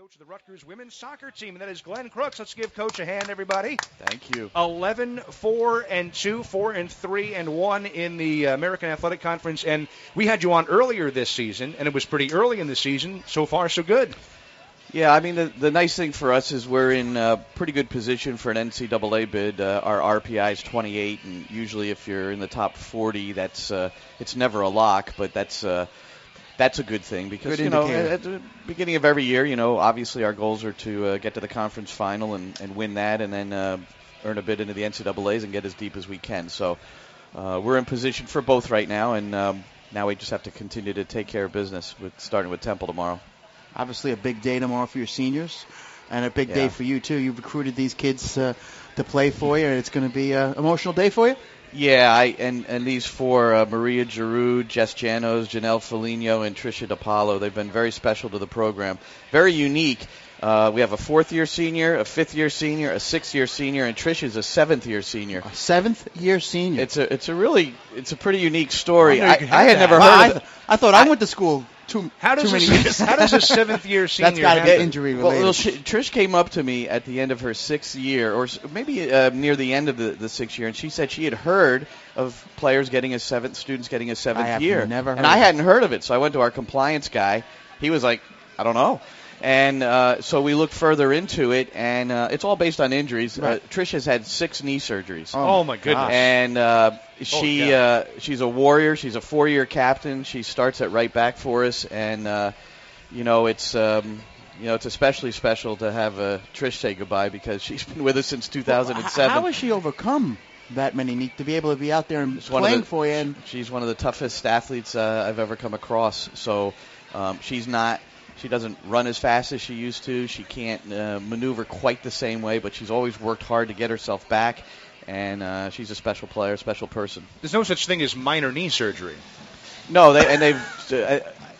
coach of the Rutgers women's soccer team, and that is Glenn Crooks. Let's give Coach a hand, everybody. Thank you. 11-4-2, 4-3-1 in the American Athletic Conference, and we had you on earlier this season, and it was pretty early in the season. So far, so good. Yeah, I mean, the nice thing for us is we're in pretty good position for an NCAA bid. Our RPI is 28, and usually if you're in the top 40, that's it's never a lock, but that's a good thing because, good at the beginning of every year, obviously our goals are to get to the conference final and win that and then earn a bid into the NCAAs and get as deep as we can. So we're in position for both right now, and now we just have to continue to take care of business, starting with Temple tomorrow. Obviously a big day tomorrow for your seniors and a big day for you, too. You've recruited these kids to play for you, and it's going to be an emotional day for you? Yeah, and these four, Maria Giroux, Jess Janos, Janelle Foligno, and Tricia DiPaolo, they've been very special to the program. Very unique. We have a fourth-year senior, a fifth-year senior, a sixth-year senior, and Tricia's a seventh-year senior. A seventh-year senior? It's a pretty unique story. I had never heard of it. I thought I went to school too many years. How does a seventh-year senior That's got to be injury related. Well, Trish came up to me at the end of her sixth year, or maybe near the end of the sixth year, and she said she had heard of students getting a seventh year. Never heard and I hadn't heard of it, so I went to our compliance guy. He was like, I don't know. And so we looked further into it, and it's all based on injuries. Right. Trish has had 6 knee surgeries. Oh my goodness. And she's a warrior. She's a 4-year captain. She starts at right back for us, and it's especially special to have Trish say goodbye because she's been with us since 2007. How has she overcome that many knees to be able to be out there and playing for you? And she's one of the toughest athletes I've ever come across. So She doesn't run as fast as she used to. She can't maneuver quite the same way, but she's always worked hard to get herself back, and she's a special player, special person. There's no such thing as minor knee surgery. No,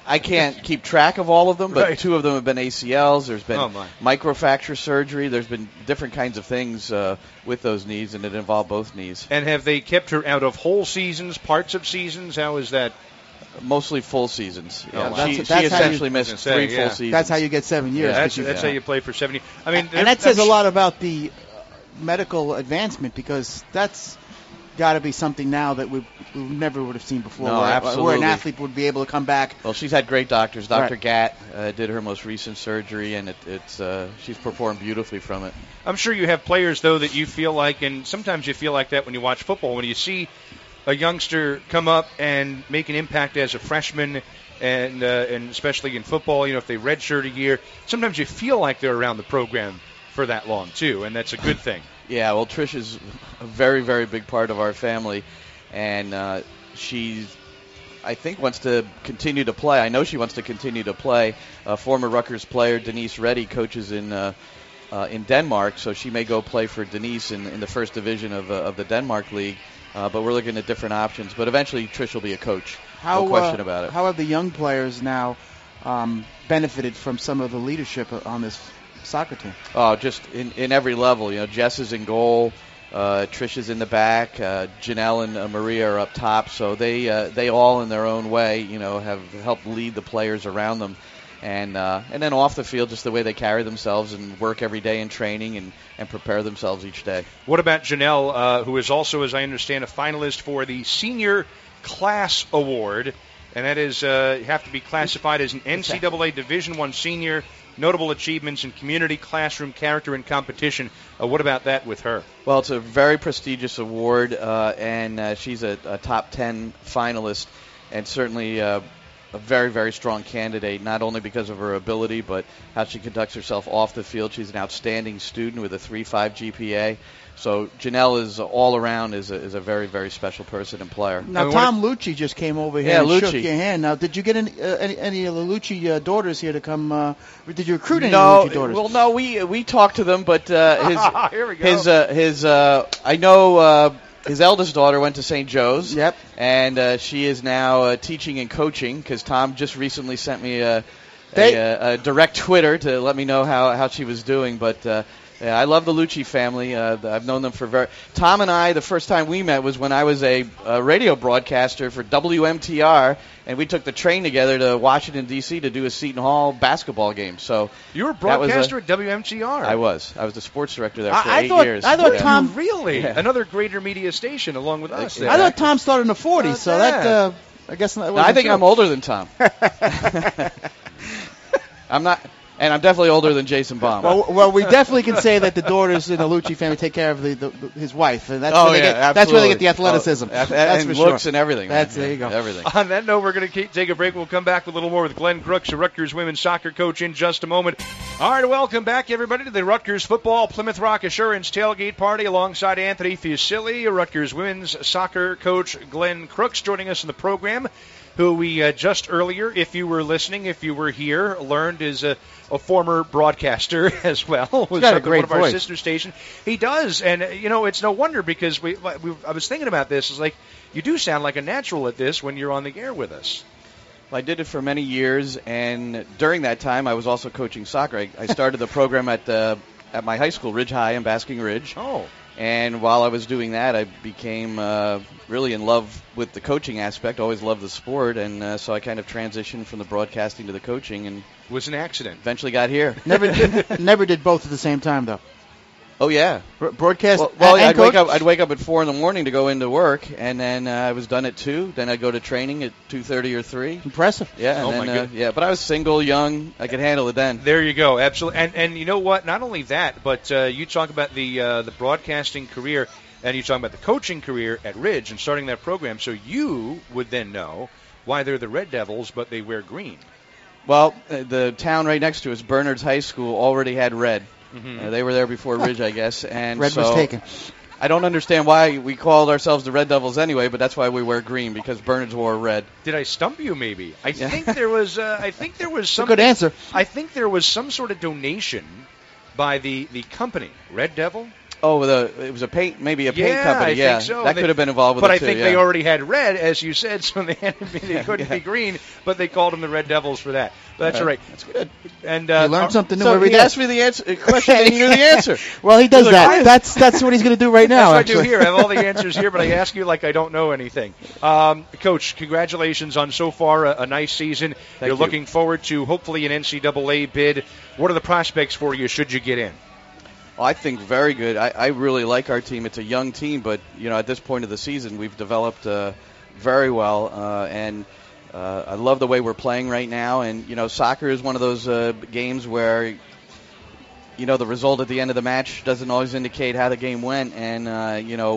I can't keep track of all of them, but Right. 2 of them have been ACLs. There's been Oh, my. microfracture surgery. There's been different kinds of things with those knees, and it involved both knees. And have they kept her out of whole seasons, parts of seasons? How is that? Mostly full seasons. Oh, wow. She That's how essentially you- missed 3 full seasons. that's how you get 7 years. Yeah, that's how you play for 70. I mean, and that says a lot about the medical advancement because that's got to be something now that we never would have seen before. No, absolutely. Where an athlete would be able to come back. Well, she's had great doctors. Dr. Right. Gatt did her most recent surgery, and she's performed beautifully from it. I'm sure you have players, though, that you feel like, and sometimes you feel like that when you watch football, when you see a youngster come up and make an impact as a freshman, and especially in football, if they redshirt a year, sometimes you feel like they're around the program for that long, too, and that's a good thing. Yeah, well, Trish is a very, very big part of our family, and she, I think, wants to continue to play. I know she wants to continue to play. Former Rutgers player Denise Reddy coaches in Denmark, so she may go play for Denise in the first division of the Denmark League. But we're looking at different options. But eventually, Trish will be a coach. No question about it. How have the young players now benefited from some of the leadership on this soccer team? Oh, just in every level. Jess is in goal. Trish is in the back. Janelle and Maria are up top. So they all, in their own way, have helped lead the players around them. And then off the field, just the way they carry themselves and work every day in training and prepare themselves each day. What about Janelle, who is also, as I understand, a finalist for the Senior Class Award, and that is you have to be classified as an NCAA Division I senior, notable achievements in community, classroom, character, and competition. What about that with her? Well, it's a very prestigious award, and she's a top 10 finalist, and certainly a very, very strong candidate, not only because of her ability, but how she conducts herself off the field. She's an outstanding student with a 3.5 GPA. So Janelle is all around is a very, very special person and player. Now, Tom Lucci just came over here and shook your hand. Now, did you get any of the Lucci daughters here to come? Did you recruit any of the Lucci daughters? Well, no, we talked to them, but Here we go. I know his eldest daughter went to St. Joe's. Yep. And she is now teaching and coaching because Tom just recently sent me a direct Twitter to let me know how she was doing. But Yeah, I love the Lucci family. I've known them for Tom and I, the first time we met was when I was a radio broadcaster for WMTR, and we took the train together to Washington, D.C. to do a Seton Hall basketball game. So you were a broadcaster at WMTR? I was the sports director there for 8 years. I thought Tom... Really? Yeah. Another greater media station along with us. I thought Tom started in the 40s, so that... I guess not. I think I'm older than Tom. I'm not... And I'm definitely older than Jason Baum. Well, we definitely can say that the daughters in the Lucci family take care of his wife, and that's where they get the athleticism. That's and for looks and everything. There you go. Everything. On that note, we're going to take a break. We'll come back with a little more with Glenn Crooks, the Rutgers women's soccer coach, in just a moment. All right, welcome back, everybody, to the Rutgers football Plymouth Rock Assurance tailgate party alongside Anthony Fusilli, Rutgers women's soccer coach Glenn Crooks, joining us in the program, who we just earlier, if you were listening, if you were here, learned is a former broadcaster as well. He's got a great one of our voice. sister stations. He does, and it's no wonder because I was thinking about this. It's like you do sound like a natural at this when you're on the air with us. Well, I did it for many years, and during that time, I was also coaching soccer. I started the program at my high school, Ridge High in Basking Ridge. Oh. And while I was doing that, I became really in love with the coaching aspect. Always loved the sport, and so I kind of transitioned from the broadcasting to the coaching, and it was an accident. Eventually got here. Never did both at the same time, though. Oh yeah, broadcast. Well, I'd wake up at 4 a.m. to go into work, and then I was done at 2. Then I'd go to training at 2:30 or 3. Impressive. Yeah. My goodness. Yeah, but I was single, young. I could handle it then. There you go. Absolutely. And you know what? Not only that, but you talk about the broadcasting career, and you talk about the coaching career at Ridge and starting that program. So you would then know why they're the Red Devils, but they wear green. Well, the town right next to us, Bernard's High School, already had red. Mm-hmm. They were there before Ridge, I guess. And red was taken. I don't understand why we called ourselves the Red Devils anyway, but that's why we wear green, because Bernard's wore red. Did I stump you? Maybe. I think there was some. A good answer. I think there was some sort of donation by the company, Red Devil. Oh, it was a paint company. I think so. That could have been involved with but it I too. think they already had red, as you said, so they couldn't be green, but they called them the Red Devils for that. But that's all right. That's good. And you learn something new so every he day. asked me the question, and he knew the answer. Well, he does that. That's what he's going to do right now. That's what I do here. I have all the answers here, but I ask you like I don't know anything. Coach, congratulations on so far a nice season. You're looking forward to hopefully an NCAA bid. What are the prospects for you should you get in? Well, I think very good. I really like our team. It's a young team, but at this point of the season, we've developed very well, and I love the way we're playing right now. And soccer is one of those games where the result at the end of the match doesn't always indicate how the game went, and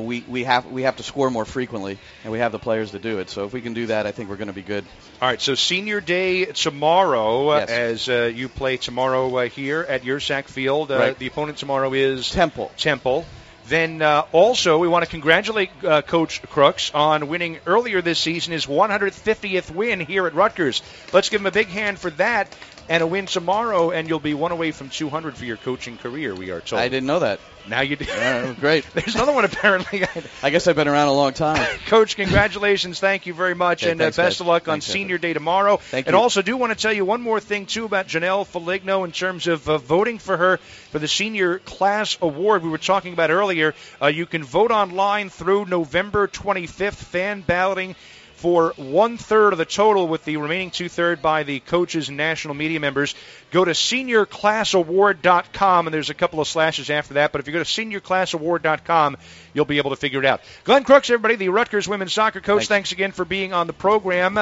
we have to score more frequently, and we have the players to do it. So if we can do that, I think we're going to be good. All right, so Senior Day tomorrow, as you play tomorrow here at Yersack Field. Right. The opponent tomorrow is Temple. Then also we want to congratulate Coach Crooks on winning earlier this season his 150th win here at Rutgers. Let's give him a big hand for that. And a win tomorrow, and you'll be one away from 200 for your coaching career, we are told. I didn't know that. Now you do. Great. There's another one, apparently. I guess I've been around a long time. Coach, congratulations. Thank you very much. Okay, thanks, best of luck on Thanks, Senior Day tomorrow. Thank you. And also do want to tell you one more thing, too, about Janelle Feligno in terms of voting for her for the Senior Class Award we were talking about earlier. You can vote online through November 25th, fan balloting for 1/3 of the total, with the remaining 2/3 by the coaches and national media members. Go to seniorclassaward.com, and there's a couple of slashes after that, but if you go to seniorclassaward.com, you'll be able to figure it out. Glenn Crooks, everybody, the Rutgers women's soccer coach, thanks again for being on the program.